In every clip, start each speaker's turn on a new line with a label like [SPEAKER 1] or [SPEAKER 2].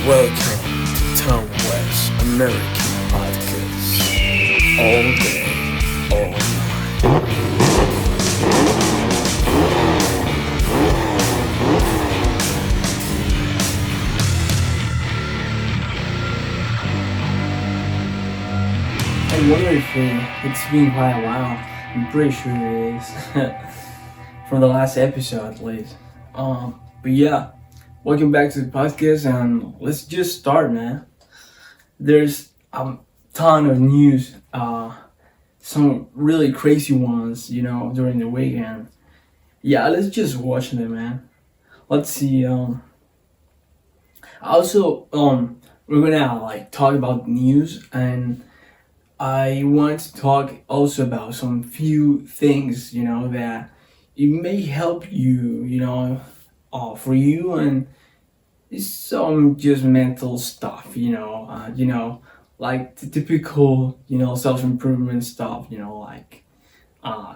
[SPEAKER 1] Welcome to Town West American Podcast. All day, all night.
[SPEAKER 2] I wonder if it's been quite a while. I'm pretty sure it is. From the last episode at least. But yeah, welcome back to the podcast and let's just start, man. There's a ton of news, some really crazy ones, during the weekend. Yeah, let's just watch them, man. Let's see. Also, we're gonna talk about news, and I want to talk also about some few things, that it may help you, for you, and it's some just mental stuff, like the typical, self-improvement stuff,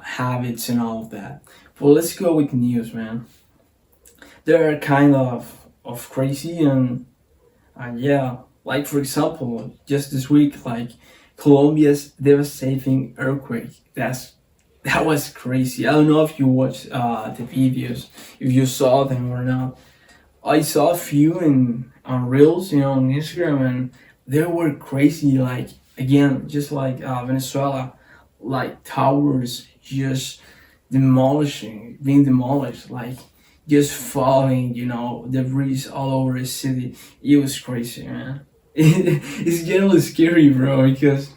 [SPEAKER 2] habits and all of that. But let's go with news, man. They're kind of crazy and yeah, like for example, just this week, Colombia's devastating earthquake. That was crazy. I don't know if you watched the videos, if you saw them or not. I saw a few on Reels, on Instagram, and they were crazy. Like again, just like Venezuela, like towers just being demolished, like just falling. Debris all over the city. It was crazy, man. It's getting scary, bro, because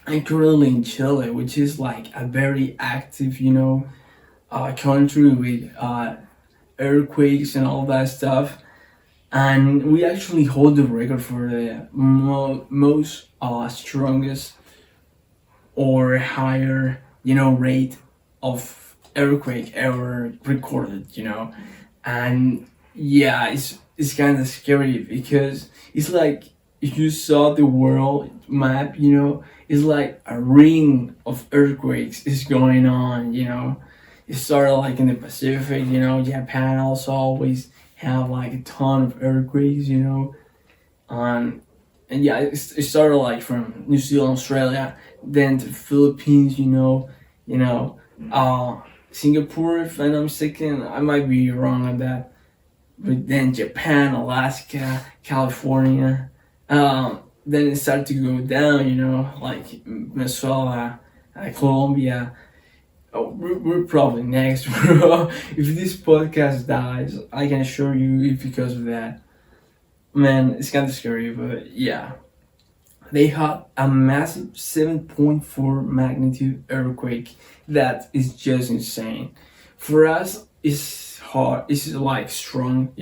[SPEAKER 2] I'm currently in Chile, which is like a very active, country with earthquakes and all that stuff. And we actually hold the record for the most strongest or higher, rate of earthquake ever recorded, And yeah, it's kind of scary because it's like if you saw the world map, it's like a ring of earthquakes is going on, It started like in the Pacific, Japan also always have like a ton of earthquakes, and yeah, it started like from New Zealand, Australia, then to Philippines, Singapore, if I'm not mistaken. I might be wrong on that. But then Japan, Alaska, California. Then it started to go down, like Venezuela, Colombia. Oh, we're probably next, bro. If this podcast dies, I can assure you it's because of that. Man, it's kind of scary, but yeah. They had a massive 7.4 magnitude earthquake. That is just insane. For us, it's hard. It's like strong,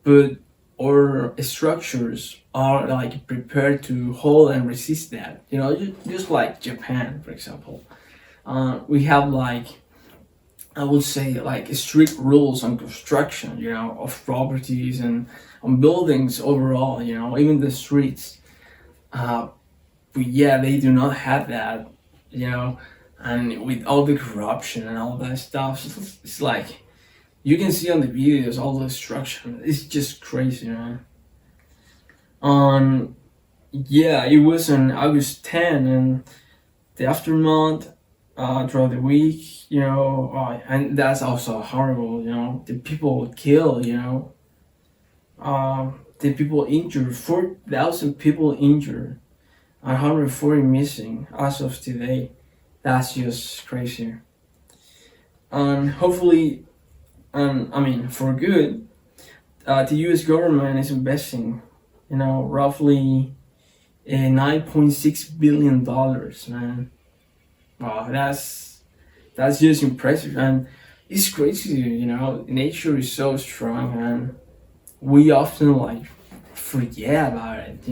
[SPEAKER 2] but our structures are like prepared to hold and resist that. Just like Japan, for example. We have I would say strict rules on construction, of properties and on buildings overall, even the streets. But yeah, they do not have that, and with all the corruption and all that stuff, it's like you can see on the videos all the destruction. It's just crazy, man. Yeah, it was on August 10, and the aftermath throughout the week, and that's also horrible, the people killed, the people injured, 4,000 people injured, 140 missing as of today. That's just crazy. And hopefully, for good, the U.S. government is investing, roughly $9.6 billion, man. Wow, that's just impressive, and it's crazy. Nature is so strong, and we often forget about it.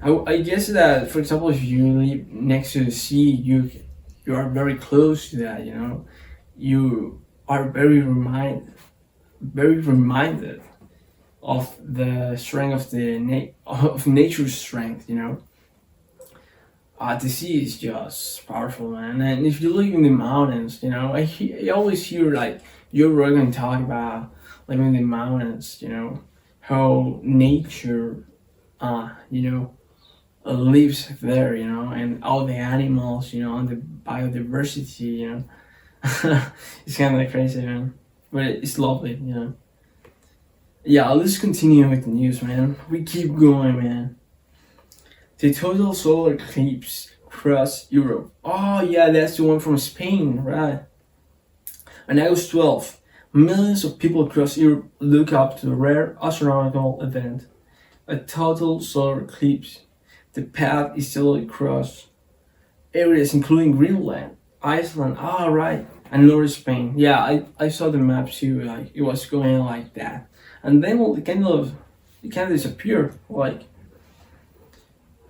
[SPEAKER 2] I guess that, for example, if you live next to the sea, you are very close to that. You are very reminded of the strength of nature's strength. The sea is just powerful, man. And if you live in the mountains, I always hear Joe Rogan talk about living in the mountains, how nature, you know, lives there, you know, and all the animals, you know, and the biodiversity, you know. It's kind of like crazy, man, but it's lovely, you know. Yeah, let's continue with the news, man. We keep going, man. The total solar eclipse across Europe. Oh yeah, that's the one from Spain, right? On August 12th, millions of people across Europe look up to a rare astronomical event, a total solar eclipse. The path is still across areas including Greenland, Iceland, right, and Northern Spain. Yeah, I saw the map too, like it was going like that. And then it kind of disappeared. Like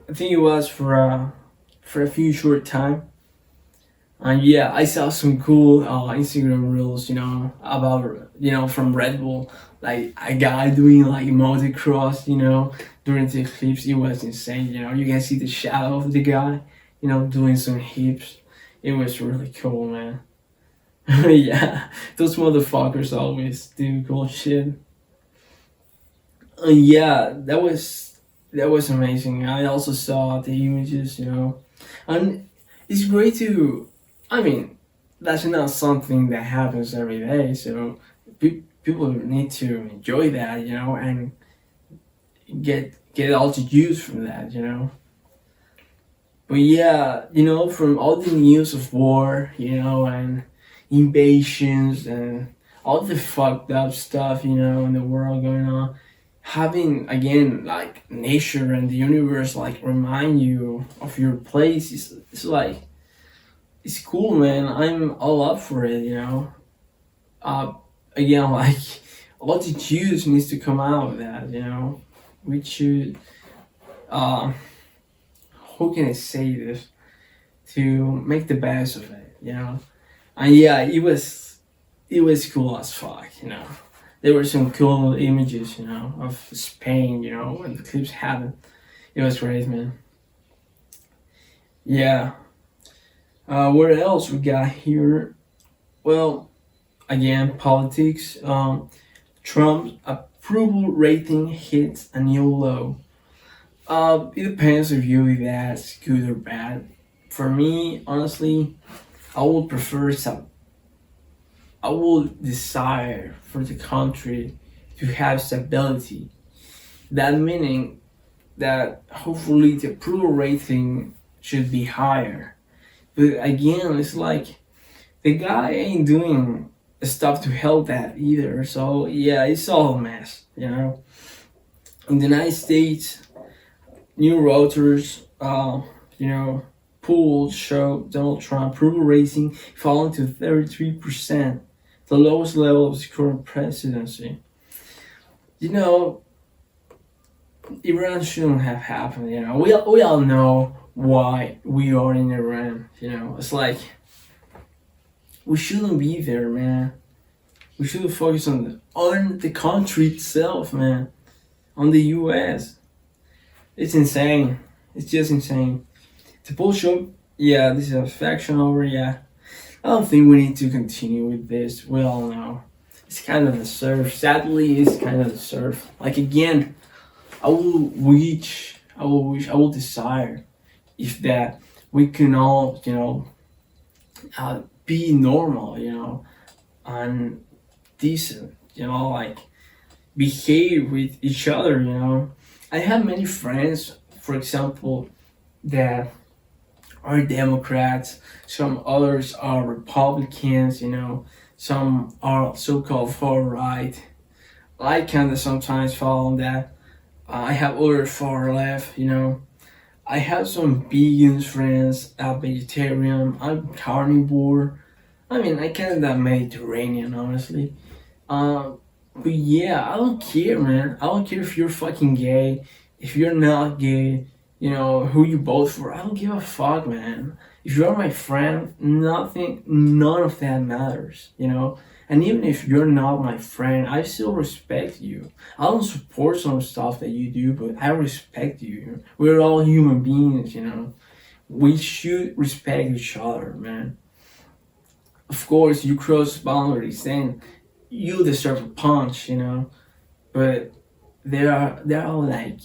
[SPEAKER 2] I think it was for a few short time. And yeah, I saw some cool Instagram reels, you know, about, you know, from Red Bull, like a guy doing like motocross, you know, during the eclipse. It was insane, you know. You can see the shadow of the guy, you know, doing some hips. It was really cool, man. Yeah, those motherfuckers always do cool shit. Yeah, that was amazing. I also saw the images, you know, and it's great to. I mean, that's not something that happens every day, so people need to enjoy that, you know, and get all the use from that, you know. But yeah, you know, from all the news of war, you know, and invasions and all the fucked up stuff, you know, in the world going on, having again like nature and the universe like remind you of your place is like it's cool, man. I'm all up for it, you know. Uh, Again, like all the juice needs to come out of that, you know. We should, uh, how can I say this? To make the best of it, you know. And yeah, it was cool as fuck, you know. There were some cool images, you know, of Spain, you know, when the clips happened. It was great, man. Yeah. What else we got here? Well, again, politics. Trump's approval rating hits a new low. It depends if you that's good or bad. For me, honestly, I would prefer some. I would desire for the country to have stability. That meaning that hopefully the approval rating should be higher. But again, it's like the guy ain't doing stuff to help that either. So yeah, it's all a mess, you know. In the United States, new routers, you know, polls show Donald Trump approval rating falling to 33%, the lowest level of his current presidency. You know, Iran shouldn't have happened. You know, we all know why we are in Iran. You know, it's like we shouldn't be there, man. We should focus on the country itself, man. On the U.S. It's insane. It's just insane. The bullshit. Yeah, this is a faction over. Yeah, I don't think we need to continue with this. We all know it's kind of the surf. Sadly, it's kind of the surf. Like again, I will desire if that we can all, you know, be normal, you know, and decent, you know, like behave with each other, you know. I have many friends, for example, that are Democrats, some others are Republicans, you know, some are so called far right. I kind of sometimes follow that. I have other far left, you know. I have some vegans friends, vegetarian, I'm carnivore. I mean, I kind of Mediterranean, honestly. Um, but yeah, I don't care, man. I don't care if you're fucking gay, if you're not gay, you know, who you vote for. I don't give a fuck, man. If you're my friend, none of that matters, you know. And even if you're not my friend, I still respect you. I don't support some stuff that you do, but I respect you. We're all human beings, you know. We should respect each other, man. Of course, you cross boundaries, then you deserve a punch, you know. But there are like,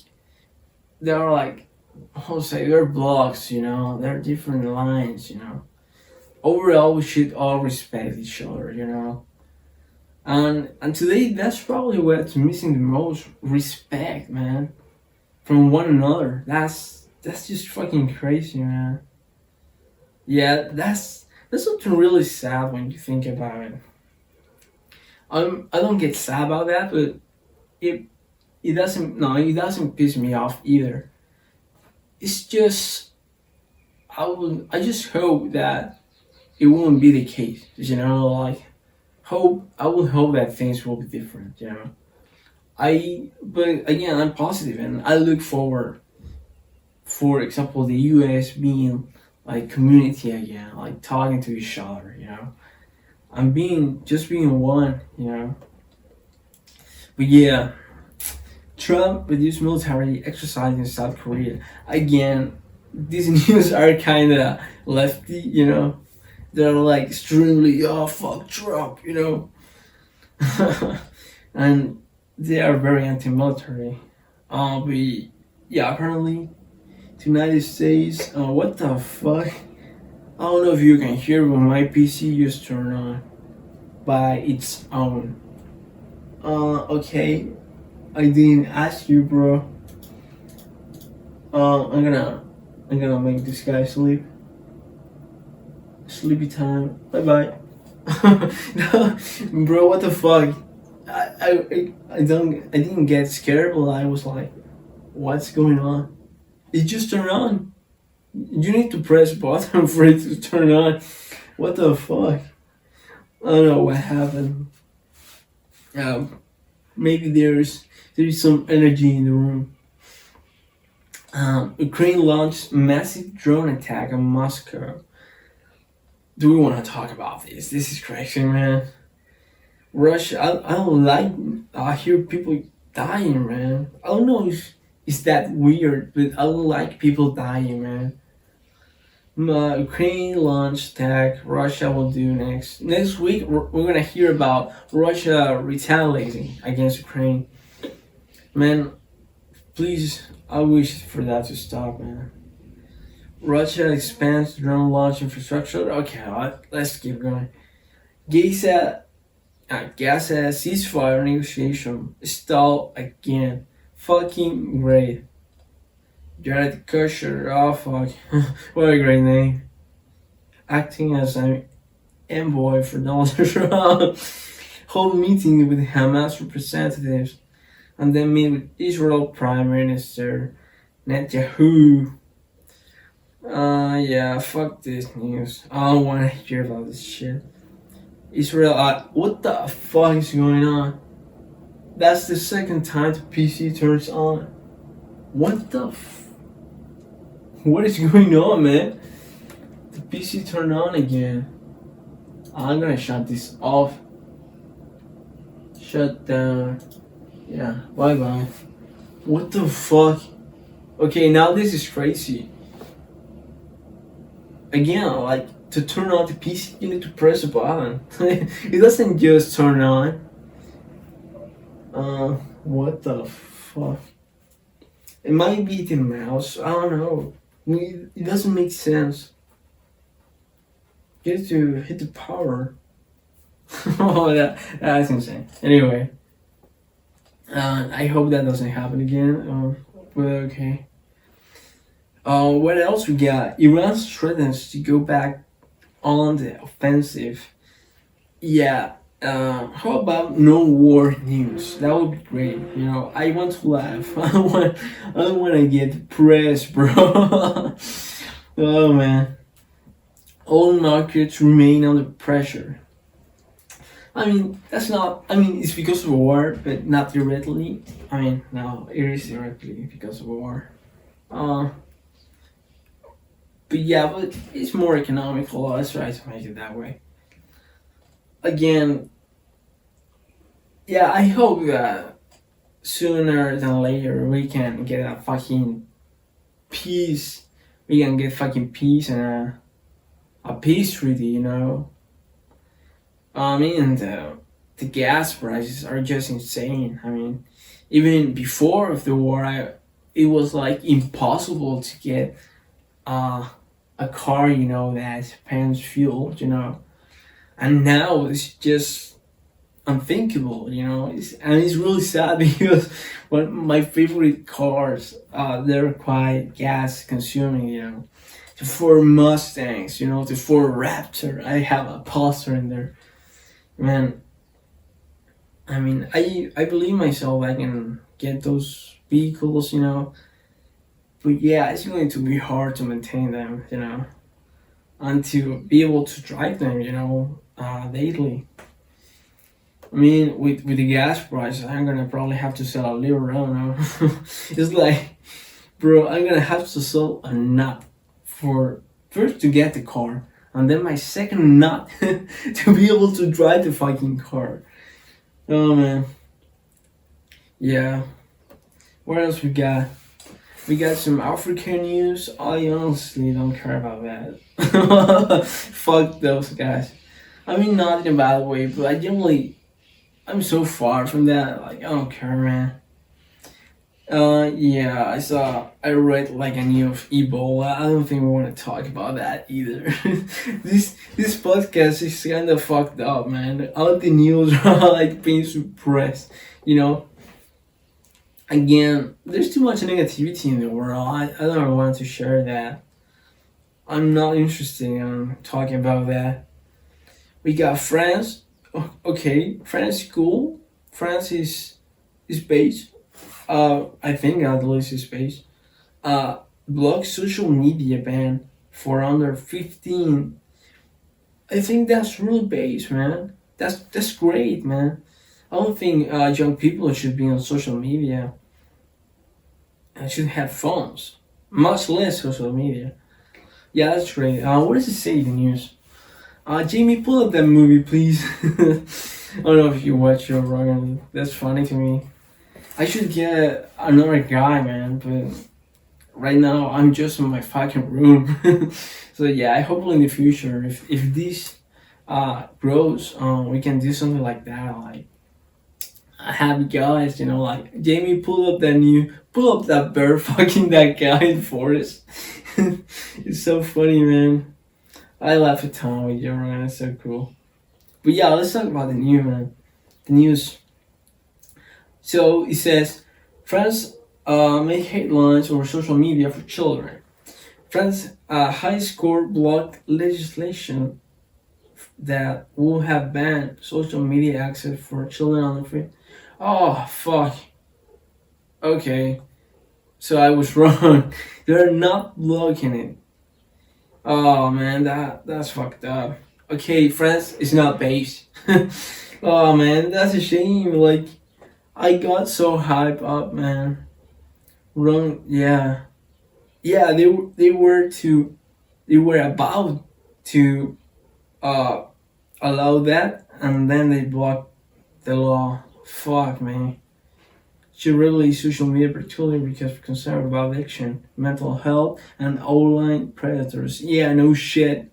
[SPEAKER 2] how to say, there are blocks, there are different lines, overall we should all respect each other, and today that's probably what's missing the most: respect, man, from one another. That's just fucking crazy, man. Yeah, that's something really sad when you think about it. I don't get sad about that, but it it doesn't piss me off either. It's just I just hope that it won't be the case. Like, I will hope that things will be different. But again, I'm positive and I look forward, for example, the US being like community again, like talking to each other, I'm being one. But yeah, Trump reduced military exercise in South Korea. Again, these news are kind of lefty, They're like extremely, oh, fuck Trump. And they are very anti-military. But yeah, apparently, the United States, what the fuck? I don't know if you can hear, but my PC just turned on by its own. Okay, I didn't ask you, bro. I'm gonna make this guy sleep. Sleepy time. Bye bye. No, bro, what the fuck? I didn't get scared, but I was like, what's going on? It just turned on. You need to press button for it to turn on. What the fuck? I don't know what happened. Maybe there is some energy in the room. Ukraine launched massive drone attack on Moscow. Do we want to talk about this? This is crazy, man. Russia, I don't like. I hear people dying, man. I don't know if it's that weird, but I don't like people dying, man. Ukraine launched attack. Russia will do next. Next week, we're gonna hear about Russia retaliating against Ukraine. Man, please, I wish for that to stop, man. Russia expands drone launch infrastructure. Okay, let's keep going. Gaza ceasefire negotiation stall again. Fucking great. Jared Kushner, oh fuck, what a great name. Acting as an envoy for Donald Trump. Hold meeting with Hamas representatives and then meet with Israel Prime Minister Netanyahu. Yeah, fuck this news. I don't want to hear about this shit. Israel, what the fuck is going on? That's the second time the PC turns on. What the what is going on, man? The PC turned on again. I'm gonna shut this off. Shut down. Yeah, bye bye. What the fuck? Okay, now this is crazy. Again, like, to turn on the PC, you need to press a button. It doesn't just turn on. What the fuck? It might be the mouse. I don't know. It doesn't make sense. Get to hit the power. Oh, that's insane. Anyway, I hope that doesn't happen again. But okay. What else we got? Iran threatens to go back on the offensive. Yeah. How about no war news? That would be great. I want to laugh. I don't want to get depressed, bro. Oh man. All markets remain under pressure. It's because of war, but not directly. No, it is directly because of war. But yeah, but it's more economical. Let's try to make it that way. Again, yeah, I hope that sooner than later we can get a fucking peace. We can get fucking peace and a peace treaty, the gas prices are just insane. Even before of the war, it was like impossible to get a car, that spans fuel, and now it's just unthinkable, and it's really sad because one my favorite cars, they're quite gas consuming, The Ford Mustangs, the Ford Raptor. I have a poster in there, man. I mean, I believe myself I can get those vehicles, but yeah, it's going to be hard to maintain them, and to be able to drive them, daily. I mean, with the gas price, I'm gonna probably have to sell a little around now. It's like, bro, I'm gonna have to sell a nut for first to get the car, and then my second nut to be able to drive the fucking car. Oh man, yeah. What else we got? We got some African news. I honestly don't care about that. Fuck those guys. I mean, not in a bad way, but I'm so far from that. Like, I don't care, man. Yeah, I read like a news of Ebola. I don't think we want to talk about that either. This podcast is kind of fucked up, man. All the news are like being suppressed, you know. Again, there's too much negativity in the world. I don't want to share that. I'm not interested in talking about that. We got France. Okay, France is cool. France is based. I think at least is based. Block social media ban for under 15. I think that's really base, man. That's great, man. I don't think young people should be on social media and should have phones, much less social media. Yeah, that's great. What does it say in the news? Jamie, pull up that movie, please. I don't know if you watch Joe Rogan. That's funny to me. I should get another guy, man, but right now I'm just in my fucking room. So yeah, I hope in the future, if this grows, we can do something like that, like have guys, like Jamie, pull up that bear fucking that guy in forest. It's so funny, man. I laugh a ton with Joe Rogan. It's so cool. But yeah, let's talk about the news, man. The news. So it says, France make headlines over social media for children. France high court blocked legislation that will have banned social media access for children under 3. Oh fuck. Okay, so I was wrong. They're not blocking it. Oh man, that's fucked up. Okay, France is not based. Oh man, that's a shame. Like, I got so hyped up, man. Wrong, yeah, yeah. They were about to uh allow that, and then they blocked the law. Fuck, man. She really social media particularly because of concern about addiction, mental health, and online predators. Yeah, no shit.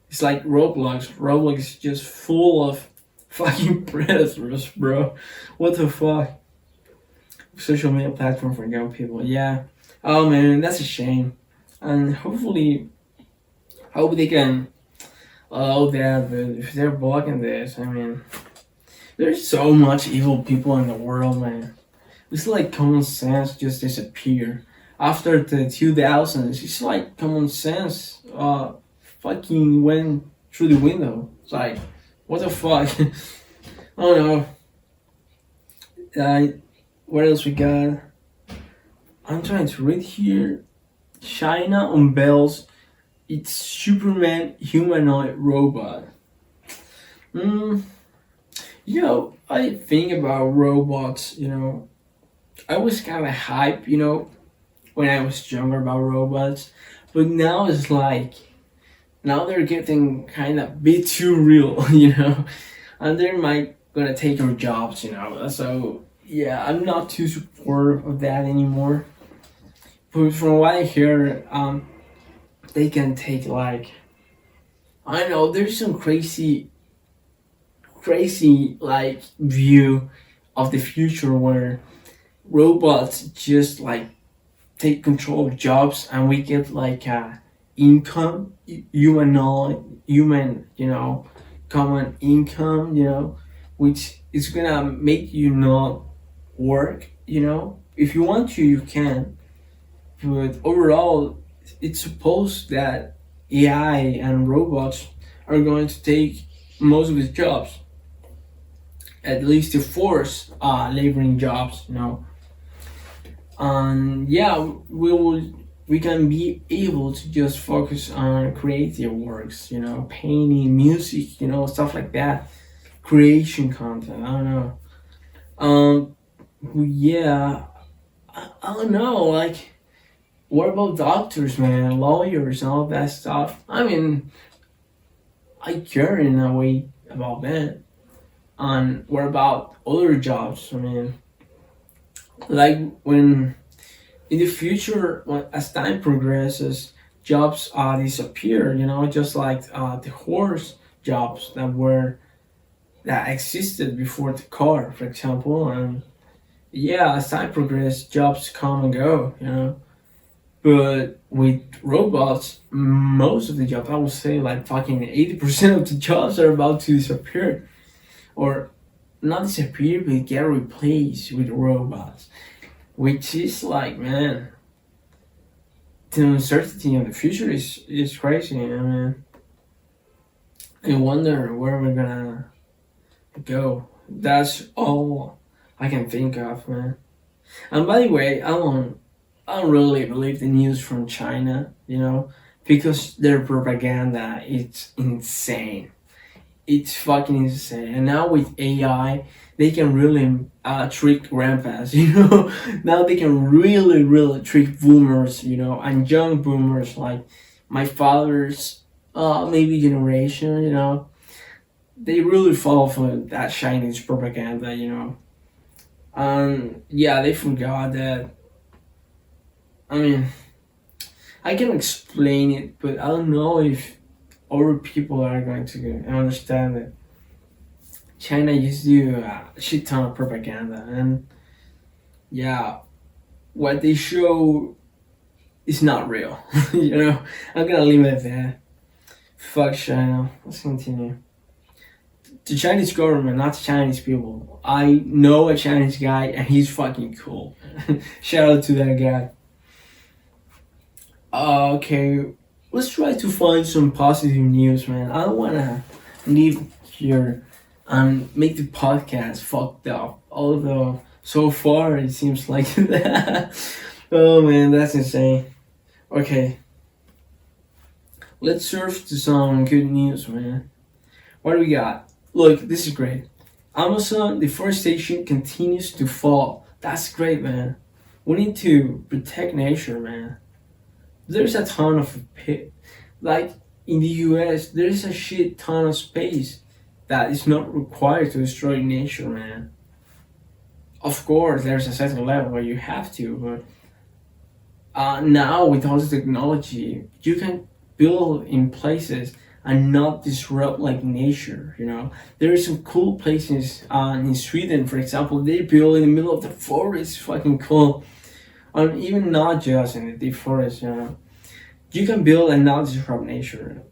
[SPEAKER 2] It's like Roblox. Roblox is just full of fucking predators, bro. What the fuck? Social media platform for young people. Yeah. Oh man, that's a shame. And hopefully, hope they can allow that. But if they're blocking this, I mean, there's so much evil people in the world, man. It's like common sense just disappear. After the 2000s, it's like common sense fucking went through the window. It's like, what the fuck? I don't know. What else we got? I'm trying to read here. China unveils its Superman humanoid robot. I think about robots, I was kind of hype, when I was younger about robots. But now it's like, now they're getting kind of a bit too real, And they might gonna take our jobs, So, yeah, I'm not too supportive of that anymore. But from what I hear, they can take like, I don't know, there's some crazy like view of the future where robots just like take control of jobs and we get like income, human, common income, which is gonna make you not work, if you want to you can, but overall it's supposed that AI and robots are going to take most of the jobs, at least to force laboring jobs, and yeah, we can be able to just focus on creative works, painting, music, stuff like that, creation content. I don't know. Um, yeah, I don't know. Like, what about doctors, man, lawyers, and all that stuff? I mean, I care in a way about that. And what about other jobs? I mean, like when in the future, as time progresses, jobs disappear. Just like the horse jobs that existed before the car, for example. And yeah, as time progresses, jobs come and go. But with robots, most of the jobs, I would say, like fucking 80% of the jobs are about to disappear, or not disappear, but get replaced with robots, which is like, man, the uncertainty of the future is crazy. I mean, I wonder where we're gonna go. That's all I can think of, man. And by the way, I don't really believe the news from China, because their propaganda is insane. It's fucking insane. And now with AI, they can really trick grandpas, Now they can really, really trick boomers, and young boomers like my father's maybe generation, They really fall for that Chinese propaganda, Yeah, they forgot that. I mean, I can explain it, but I don't know if other people are going to understand it. China used to do a shit ton of propaganda, and yeah, what they show is not real. I'm gonna leave it at that. Fuck China. Let's continue. The Chinese government, not the Chinese people. I know a Chinese guy, and he's fucking cool. Shout out to that guy. Okay, let's try to find some positive news, man. I don't wanna leave here and make the podcast fucked up. Although so far it seems like that. Oh man, that's insane. Okay, let's surf to some good news, man. What do we got? Look, this is great. Amazon deforestation continues to fall. That's great, man. We need to protect nature, man. There's a ton of like in the US, there's a shit ton of space that is not required to destroy nature, man. Of course, there's a certain level where you have to, but now with all the technology, you can build in places and not disrupt like nature. There are some cool places in Sweden, for example. They build in the middle of the forest, fucking cool. And even not just in the deep forest, you can build and not disrupt nature.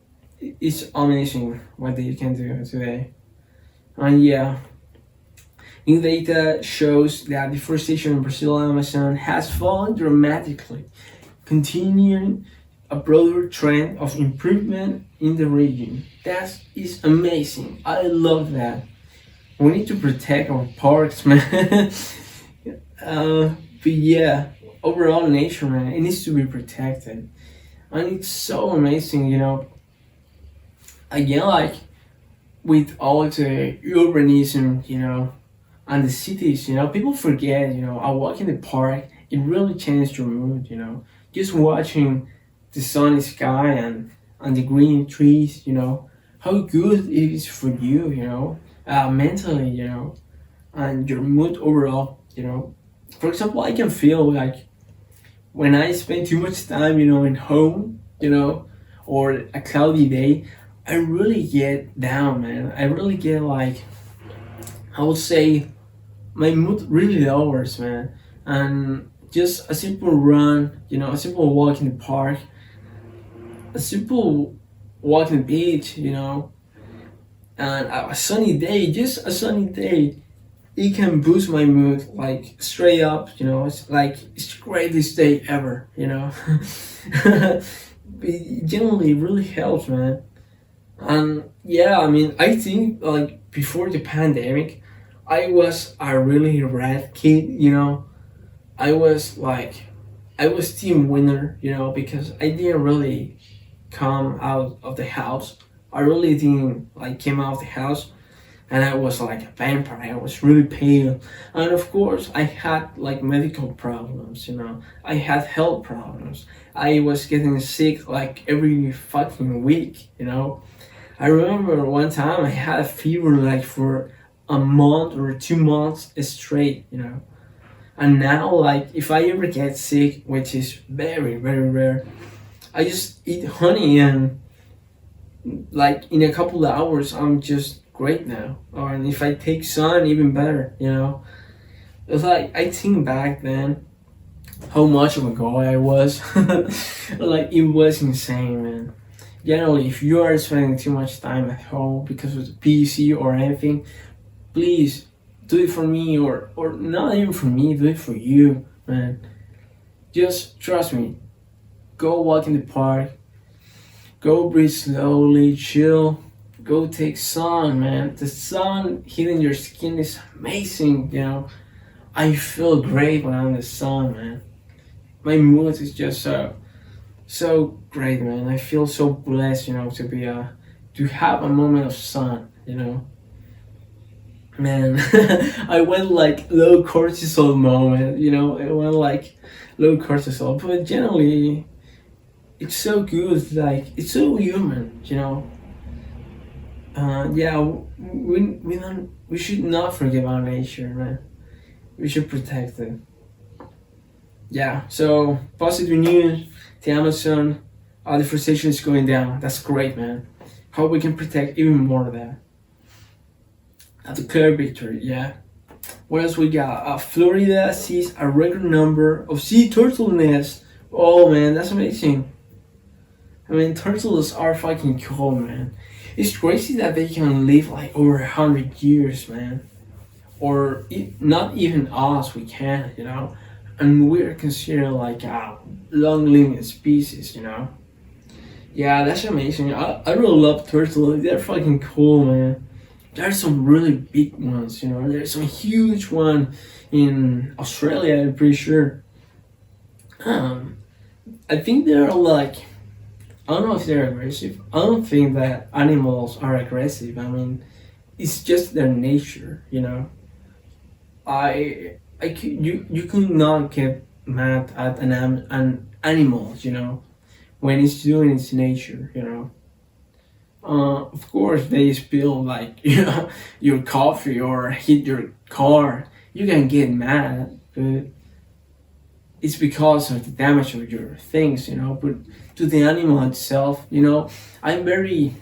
[SPEAKER 2] It's amazing what they can do today. And yeah, new data shows that deforestation in Brazil and Amazon has fallen dramatically, continuing a broader trend of improvement in the region. That is amazing. I love that. We need to protect our parks, man. But yeah, overall nature, man, it needs to be protected. And it's so amazing, Again, like with all the urbanism, and the cities, people forget, a walk in the park, it really changed your mood, Just watching the sunny sky and the green trees, how good it is for you, mentally, and your mood overall, For example, I can feel like when I spend too much time, in home, or a cloudy day, I really get down, man. I really get like, I would say, my mood really lowers, man. and just a simple run, a simple walk in the park, a simple walk in the beach, and a sunny day, just a sunny day, it can boost my mood like straight up. It's like it's the greatest day ever. It generally really helps, man. And yeah, I mean, I think like before the pandemic, I was a really red kid. I was like, I was team winner. Because I didn't really come out of the house. I really didn't like came out of the house, and I was like a vampire. I was really pale, and of course I had like medical problems. I had health problems. I was getting sick like every fucking week. I remember one time I had a fever like for a month or 2 months straight. And now like if I ever get sick, which is very very rare, I just eat honey, and like in a couple of hours I'm just great now. And if I take sun, even better. It's like I think back then how much of a guy I was. Like it was insane, man. Generally, if you are spending too much time at home because of the PC or anything, please do it for me, or not even for me, do it for you, man. Just trust me. Go walk in the park. Go breathe slowly, chill. Go take sun, man. The sun hitting your skin is amazing. I feel great when I'm in the sun, man. My mood is just so great, man. I feel so blessed, to be to have a moment of sun. Man. I went like low cortisol moment. I went like low cortisol, but generally it's so good. Like it's so human. Yeah, we should not forget our nature, man. We should protect it. Yeah. So positive news. The Amazon deforestation is going down. That's great, man. Hope we can protect even more of that. At the clear victory, yeah. What else we got? Florida sees a record number of sea turtle nests. Oh man, that's amazing. I mean, turtles are fucking cool, man. It's crazy that they can live like over 100 years, man. Or not even us, we can, and we're considered like a long-living species. Yeah, that's amazing. I really love turtles. They're fucking cool, man. There's some really big ones. There's some huge one in Australia. I'm pretty sure. I think they're like, I don't know if they're aggressive. I don't think that animals are aggressive. I mean, it's just their nature. You could not get mad at an animal. When it's doing its nature. Of course, they spill like your coffee or hit your car. You can get mad, but it's because of the damage of your things. But to the animal itself, I'm very,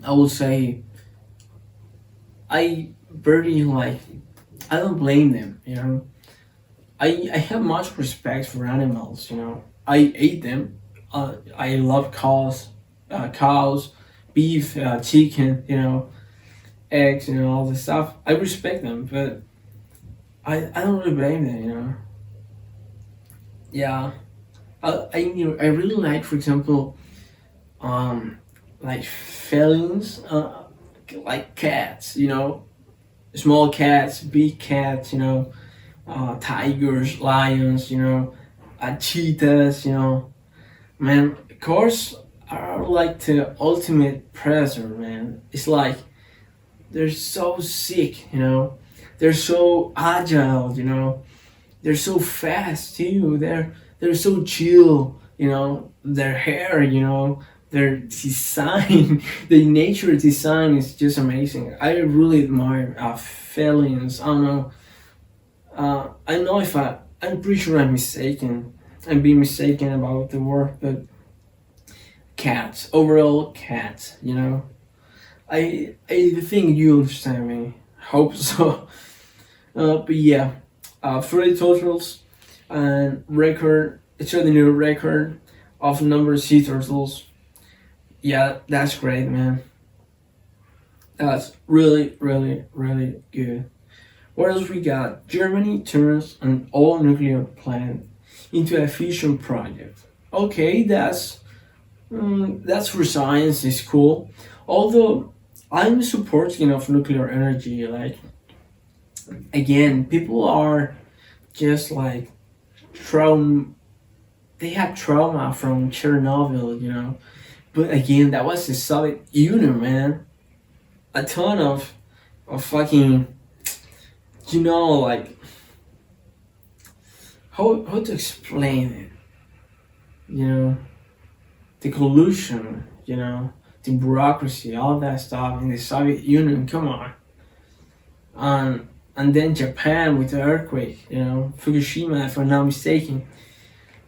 [SPEAKER 2] I would say, I very like, I don't blame them. I have much respect for animals. I ate them. I love cows, beef, chicken, eggs, all this stuff. I respect them, but I don't really blame them. Yeah, I really like, for example, like felines, like cats. Small cats, big cats. Tigers, lions. Cheetahs. Man, cars are like the ultimate predator, man. It's like they're so sick. They're so agile. They're so fast too. They're so chill. Their hair. Their design, the nature design is just amazing. I really admire felines. I don't know. I don't know if I'm pretty sure I'm mistaken. I'm being mistaken about the word, but cats, overall cats. I think you understand me. Hope so. But yeah, 30 totals and record extraordinary record of number of sea turtles. Yeah, that's great, man. That's really, really, really good. What else we got? Germany turns an all-nuclear plant into a fusion project. Okay, that's for science. Is cool. Although I'm supporting of nuclear energy. Like again, people are just like traum. They had trauma from Chernobyl, But again, that was the Soviet Union, man. A ton of fucking, like how to explain it, the collusion, the bureaucracy, all that stuff in the Soviet Union. Come on, and then Japan with the earthquake, Fukushima, if I'm not mistaken.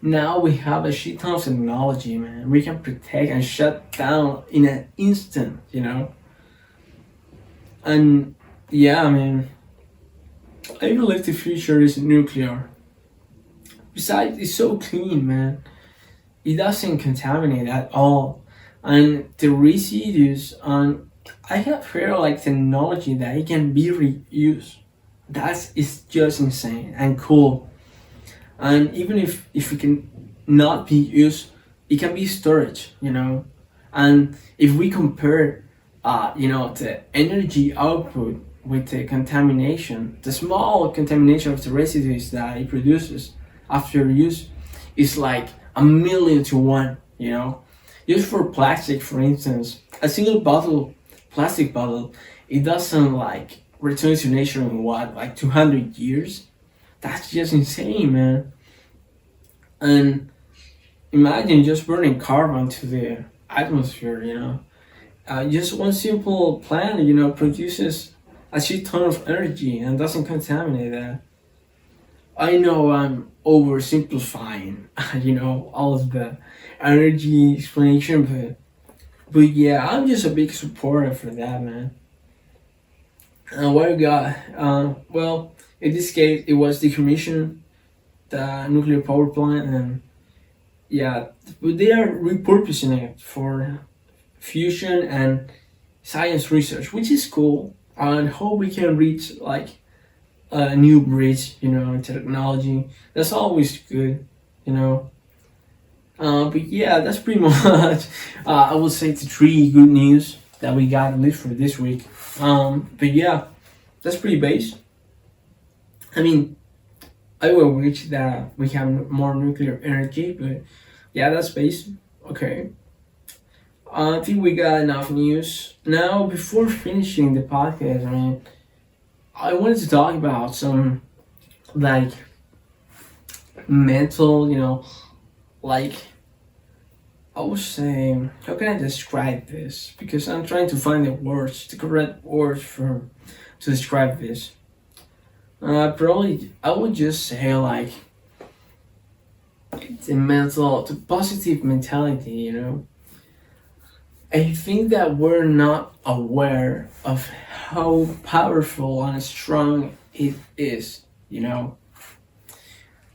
[SPEAKER 2] Now we have a shit ton of technology, man. We can protect and shut down in an instant, And yeah, I mean, I believe the future is nuclear. Besides, it's so clean, man. It doesn't contaminate at all. And the residues on, I have heard like technology that it can be reused. That is just insane and cool. And even if it can not be used, it can be storage, And if we compare, the energy output with the contamination, the small contamination of the residues that it produces after use is like 1,000,000 to 1, Just for plastic, for instance, a single plastic bottle, it doesn't like return to nature in what, like 200 years? That's just insane, man. And imagine just burning carbon to the atmosphere, just one simple plant, produces a shit ton of energy and doesn't contaminate that. I know I'm oversimplifying, all of the energy explanation, but yeah, I'm just a big supporter for that, man. What I got? Well, in this case, it was decommissioned the nuclear power plant, and yeah, but they are repurposing it for fusion and science research, which is cool. And hope we can reach like a new bridge, in technology. That's always good, But yeah, that's pretty much. I would say the three good news that we got at least for this week. But yeah, that's pretty base. I mean, I will wish that we have more nuclear energy, but yeah, that's base. Okay. I think we got enough news. Now, before finishing the podcast, I wanted to talk about some, like, mental, like, I would say, how can I describe this? Because I'm trying to find the correct words to describe this. Probably, I would just say, like, the positive mentality, I think that we're not aware of how powerful and strong it is,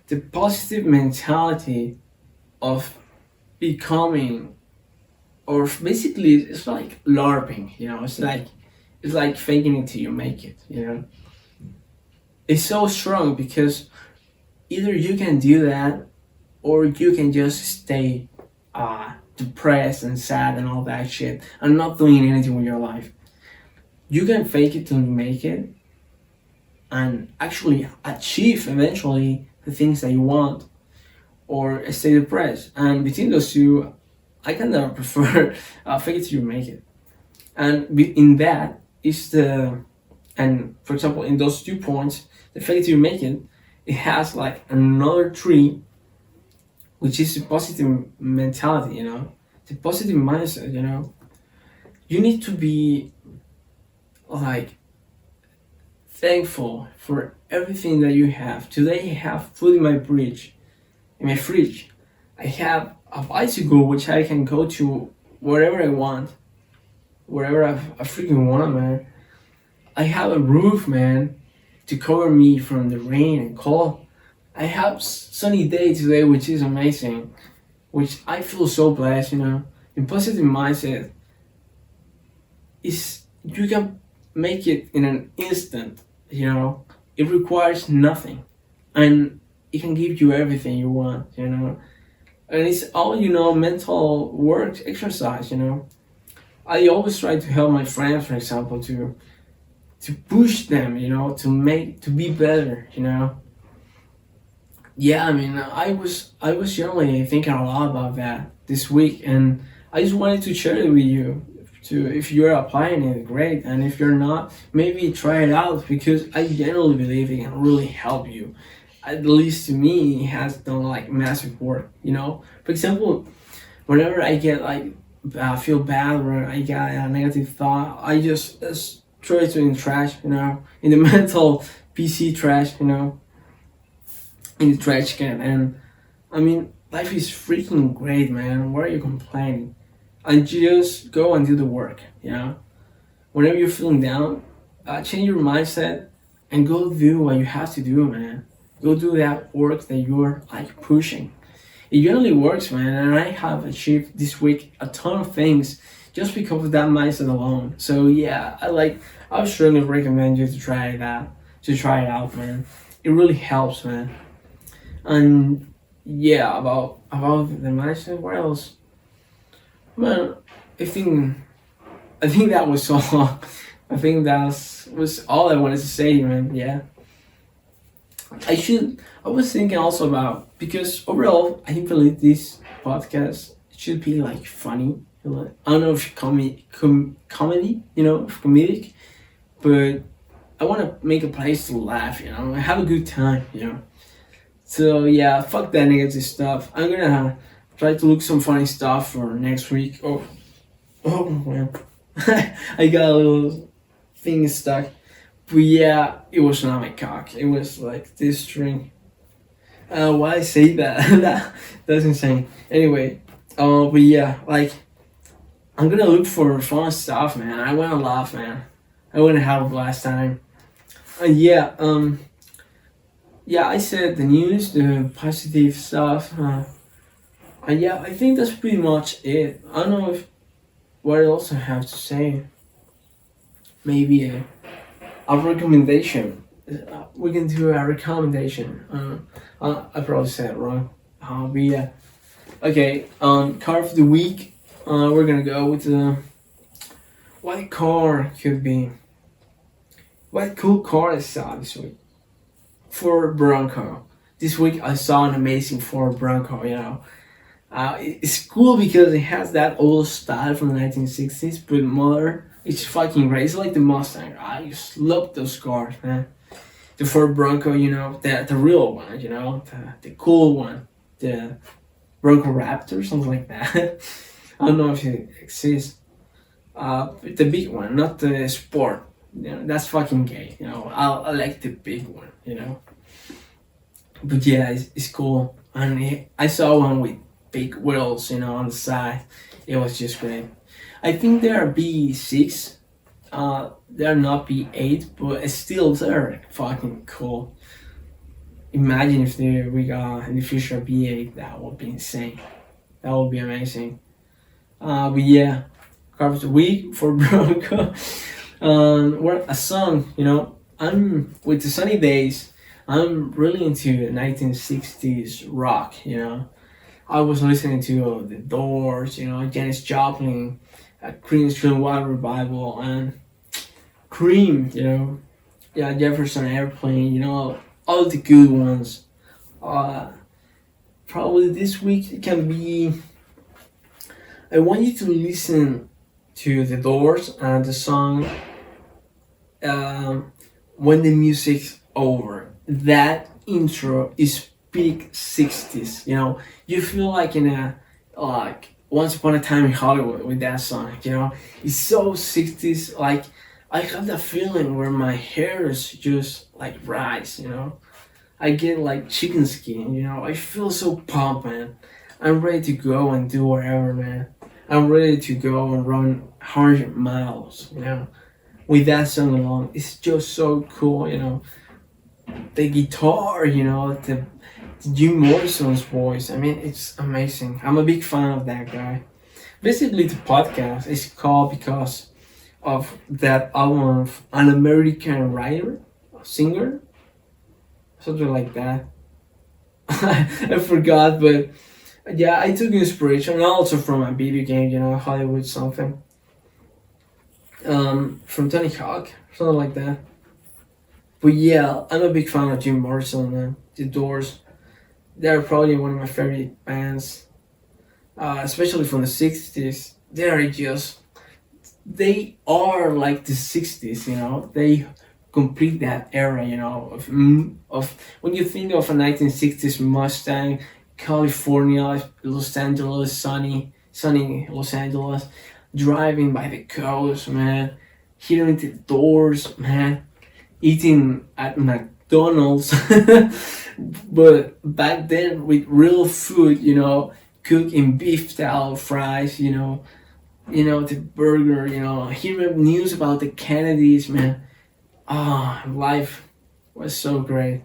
[SPEAKER 2] The positive mentality of becoming, or basically it's like larping, it's like faking it till you make it, It's so strong because either you can do that or you can just stay depressed and sad and all that shit and not doing anything with your life. You can fake it till you make it and actually achieve eventually the things that you want, or stay depressed. And between those two, I kind of prefer fake it till you make it. And in that is and for example, in those 2 points, the fake it till you make it has like another 3, which is the positive mentality, the positive mindset, You need to be like thankful for everything that you have. Today I have food in my fridge. I have a bicycle which I can go to wherever I want, wherever I freaking want, man. I have a roof, man. to cover me from the rain and cold. I have sunny day today, which is amazing, which I feel so blessed, The positive mindset is you can make it in an instant, It requires nothing, and it can give you everything you want. And it's all, mental work exercise. I always try to help my friends, for example, to push them, to be better. Yeah, I mean, I was generally thinking a lot about that this week, and I just wanted to share it with you. To if you're applying it, great, and if you're not, maybe try it out because I genuinely believe it can really help you. At least to me, it has done like massive work. For example, whenever I get like feel bad or I get a negative thought, I just throw it in the trash. In the mental PC trash. In the trash can. And I mean, life is freaking great, man. Why are you complaining? And just go and do the work. Whenever you're feeling down, change your mindset and go do what you have to do, man. Go do that work that you're like pushing. It generally works, man, and I have achieved this week a ton of things just because of that mindset alone. So yeah, I would strongly recommend you to try it out, man. It really helps, man. And yeah, about the mindset, what else? Man, I think that was all. I think that was all I wanted to say, man. Yeah. I was thinking also about, because overall I believe this podcast should be like funny. I don't know if comedy, if comedic, but I want to make a place to laugh, have a good time. So yeah, fuck that negative stuff. I'm gonna try to look some funny stuff for next week. Oh man, I got a little thing stuck. But yeah, it was not my cock. It was like this string. Why I say that? That's insane. Anyway, but yeah, like I'm gonna look for fun stuff, man. I wanna laugh, man. I wanna have a blast time. Yeah, I said the news, the positive stuff. Yeah, I think that's pretty much it. I don't know what else I have to say. Maybe a recommendation. We can do a recommendation. I probably said it wrong. But yeah. Okay, car of the week. We're gonna go with what car could be. What cool car I saw this week? Ford Bronco. This week I saw an amazing Ford Bronco. It's cool because it has that old style from the 1960s, but modern. It's fucking great. It's like the Mustang. I just love those cars, man. The Ford Bronco, the real one, the cool one, the Bronco Raptor, something like that. I don't know if it exists. The big one, not the sport. That's fucking gay. I like the big one. But yeah, it's cool. And I saw one with big wheels, on the side. It was just great. I think they are B6. They're not B8, but still they're fucking cool. Imagine if we got in the future B8. That would be insane. That would be amazing. But yeah, car of the week for Bronco. What a song, I'm with the sunny days. I'm really into 1960s rock. I was listening to The Doors, Janis Joplin, Cream's Clearwater Revival, and Cream, yeah, Jefferson Airplane, all the good ones. Probably this week it can be. I want you to listen to The Doors and the song When the Music's Over. That intro is peak 60s. You feel like in a Once Upon a Time in Hollywood with that song. It's so 60s. Like I have that feeling where my hairs just like rise. I get like chicken skin. I feel so pumped, man. I'm ready to go and do whatever, man. I'm ready to go and run 100 miles. With that song alone, it's just so cool. the guitar, the Jim Morrison's voice. I mean, it's amazing. I'm a big fan of that guy. Basically, the podcast is called because of that album of an American writer, singer, something like that. I forgot, but yeah, I took inspiration also from a video game, Hollywood something. From Tony Hawk, something like that. But yeah, I'm a big fan of Jim Morrison, man. The Doors, they're probably one of my favorite bands, especially from the 60s. They are like the 60s, They complete that era, of when you think of a 1960s Mustang, California, Los Angeles, sunny Los Angeles, driving by the coast, man, hearing the Doors, man, eating at McDonald's, but back then with real food, cooked in beef style fries, the burger, hearing news about the Kennedys, man. Life was so great.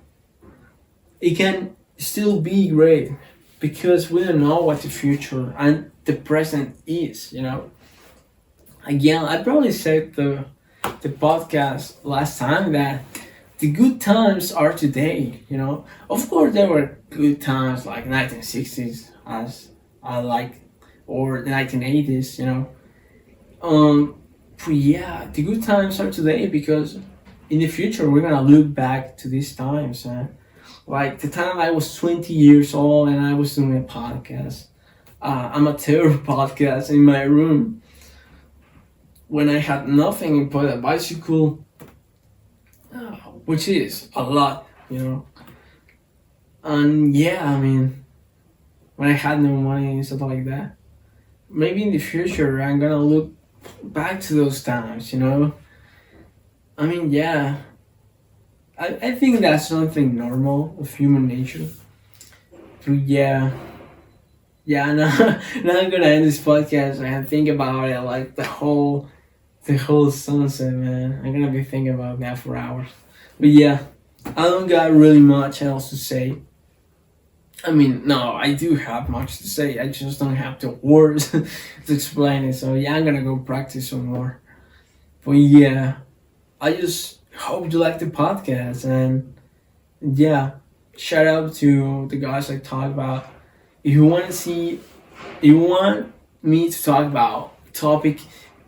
[SPEAKER 2] It can still be great because we don't know what the future and the present is, Again, I probably said the podcast last time that the good times are today, Of course, there were good times like 1960s, as I like, or the 1980s, But yeah, the good times are today because in the future we're gonna look back to these times, like the time I was 20 years old and I was doing a podcast, amateur podcast in my room when I had nothing but a bicycle, which is a lot, And yeah, I mean, when I had no money and stuff like that. Maybe in the future I'm gonna look back to those times, I mean, yeah, I think that's something normal of human nature. But yeah, now I'm gonna end this podcast and think about it like the whole sunset, man. I'm gonna be thinking about that for hours. But yeah, I don't got really much else to say. I mean, no, I do have much to say. I just don't have the words to explain it. So yeah, I'm gonna go practice some more. But yeah, I just hope you like the podcast, and yeah, shout out to the guys I talked about. If you want to see, if you want me to talk about a topic,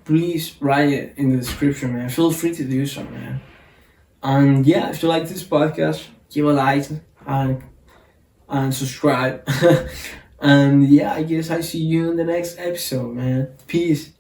[SPEAKER 2] please write it in the description, man. Feel free to do so, man. And yeah, if you like this podcast, give a like and subscribe. And yeah, I guess I see you in the next episode, man. Peace.